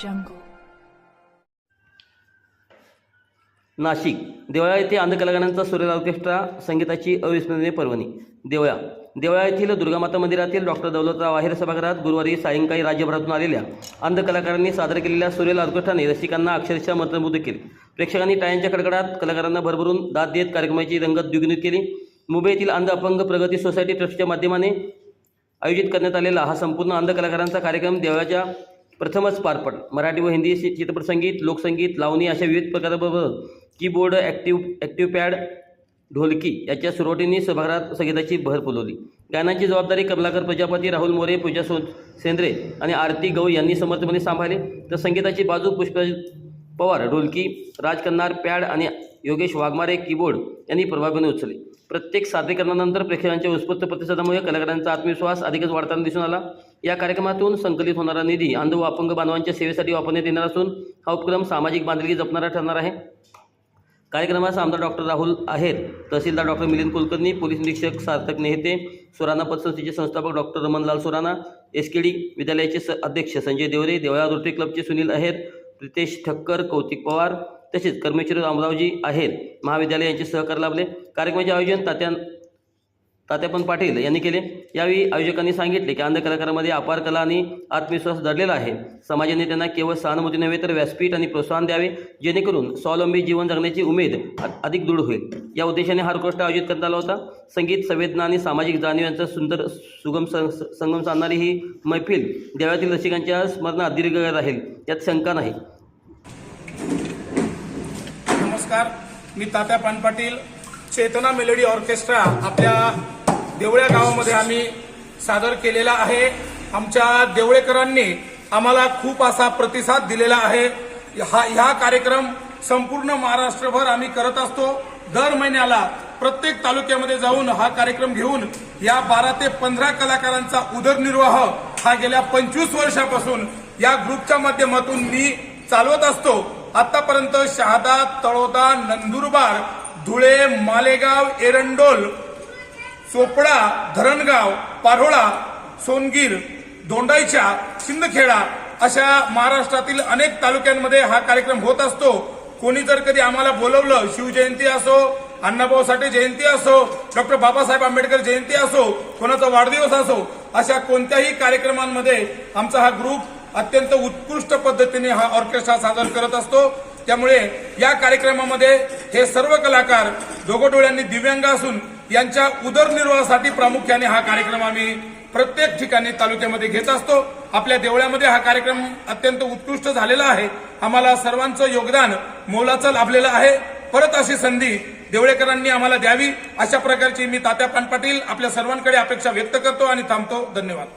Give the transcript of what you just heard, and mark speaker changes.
Speaker 1: jungle.
Speaker 2: Nashik Deola येथे अंधकलाकारांचा सूर्य orchestra संगीताची अविस्मरणीय पर्वणी. देवळा येथील दुर्गामाता मंदिरातील डॉक्टर दौलतराव आहेर सभागृहात गुरुवारी सायंकाळी राज्यभरातून आलेल्या अंधकलाकारांनी सादर केलेल्या सूर्य ऑर्केस्ट्राने रसिकांना अक्षरशः मंत्रमुग्ध केले. प्रेक्षकांनी टाळ्यांच्या कडकडाट कलाकारांना भरभरून दाद देत कार्यक्रमाची रंगत द्विगुणित केली. मुंबईतील अंध अपंग प्रगती सोसायटी ट्रस्टच्या माध्यमाने आयोजित करण्यात आलेला हा संपूर्ण अंध कलाकारांचा कार्यक्रम देवळाच्या प्रथमच पार पडला. मराठी व हिंदी चित्रपट संगीत, लोकसंगीत, लावणी अशा विविध प्रकाराबरोबर कीबोर्ड, ॲक्टिव्ह पॅड, ढोलकी याच्या सुरुवातीने सभागृहात संगीताची भर फुलवली. गायनाची जबाबदारी कमलाकर प्रजापती, राहुल मोरे, पूजा सेंद्रे आणि आरती गौ यांनी समर्थपणे सांभाळले. तर संगीताची बाजू पुष्कळ पवार ढोलकी, राज कन्नार पॅड आणि योगेश वाघमारे कीबोर्ड यांनी प्रभावीपणे उचलले. प्रत्येक सादरीकरणानंतर प्रेक्षकांच्या उत्स्फूर्त प्रतिसादामुळे कलाकारांचा आत्मविश्वास अधिकच वाढताना दिसून आला. या कार्यक्रमातून संकलित होणारा निधी अंध व अपंग बांधवांच्या सेवेसाठी वापरण्यात येणार असून हा उपक्रम सामाजिक बांधिलकी जपणारा ठरणार आहे. कार्यक्रमास आमदार डॉक्टर राहुल आहेर, तहसीलदार डॉक्टर मिलिंद कुलकर्णी, पोलीस निरीक्षक सार्थक नेहते, सुराणा पतसंस्थेचे संस्थापक डॉक्टर रमणलाल सुराणा, SKD विद्यालयाचे अध्यक्ष संजय देवरे, देवळा रोटरी क्लबचे सुनील आहेर, प्रितेश ठक्कर, कौतिक पवार तसेच कर्मचारी रामरावजी आहेर महाविद्यालय यांचे सहकार लाभले. कार्यक्रमाचे आयोजन तात्यापन पाटील यांनी केले. यावेळी आयोजकांनी सांगितले की अंध कलाकारांमध्ये अपार कला आणि आत्मविश्वास दडलेला आहे. समाजाने त्यांना केवळ सहानुभूती नव्हे तर व्यासपीठ आणि प्रोत्साहन द्यावे, जेणेकरून स्वावलंबी जीवन जगण्याची उमेद अधिक दृढ होईल. या उद्देशाने हा ऑर्केस्ट्रा आयोजित करण्यात आला होता. संगीत, संवेदना आणि सामाजिक जाणीव यांचा सुंदर सुगम संगम साधणारी ही मैफिल देवळातील रसिकांच्या स्मरणात दीर्घ राहील यात शंका नाही.
Speaker 3: नमस्कार, मी तात्यापन पाटील. चेतना मेलोडी ऑर्केस्ट्रा आपल्या देवळ्या गावामध्ये आम्ही सादर केलेला आहे. आमच्या देवळेकरांनी आम्हाला खूप असा प्रतिसाद दिलेला आहे. हा कार्यक्रम संपूर्ण महाराष्ट्रभर आम्ही करत असतो. दर महिन्याला प्रत्येक तालुक्यामध्ये जाऊन हा कार्यक्रम घेऊन या 12 ते 15 कलाकारांचा उदरनिर्वाह हा गेल्या 25 वर्षापासून या ग्रुपच्या माध्यमातून मी चालवत असतो. आतापर्यंत शहादा, तळोदा, नंदुरबार, धुळे, मालेगाव, एरंडोल, चोपडा, धरणगाव, पारोळा, सोनगीर, दोंडाईचा, शिंदखेडा अशा महाराष्ट्रातील अनेक तालुक्यांमध्ये हा कार्यक्रम होत असतो. कोणी जर कधी आम्हाला बोलवलं, शिवजयंती असो, अण्णाभाऊ साठे जयंती असो, डॉक्टर बाबासाहेब आंबेडकर जयंती असो, कोणाचा वाढदिवस असो, अशा कोणत्याही कार्यक्रमांमध्ये आमचा हा ग्रुप अत्यंत उत्कृष्ट पद्धतीने हा ऑर्केस्ट्रा सादर करत असतो. त्यामुळे या कार्यक्रमामध्ये हे सर्व कलाकार दोघं दिव्यांग असून यांच्या उदरनिर्वाहासाठी प्रामुख्याने हा कार्यक्रम आम्ही प्रत्येक ठिकाणी तालुक्यामध्ये घेत असतो. आपल्या देवळ्यामध्ये हा कार्यक्रम अत्यंत उत्कृष्ट झालेला आहे. आम्हाला सर्वांचं योगदान मोलाचं लाभलेलं आहे. परत अशी संधी देवळेकरांनी आम्हाला द्यावी, अशा प्रकारची मी तात्यापन पाटील आपल्या सर्वांकडे अपेक्षा व्यक्त करतो आणि थांबतो. धन्यवाद.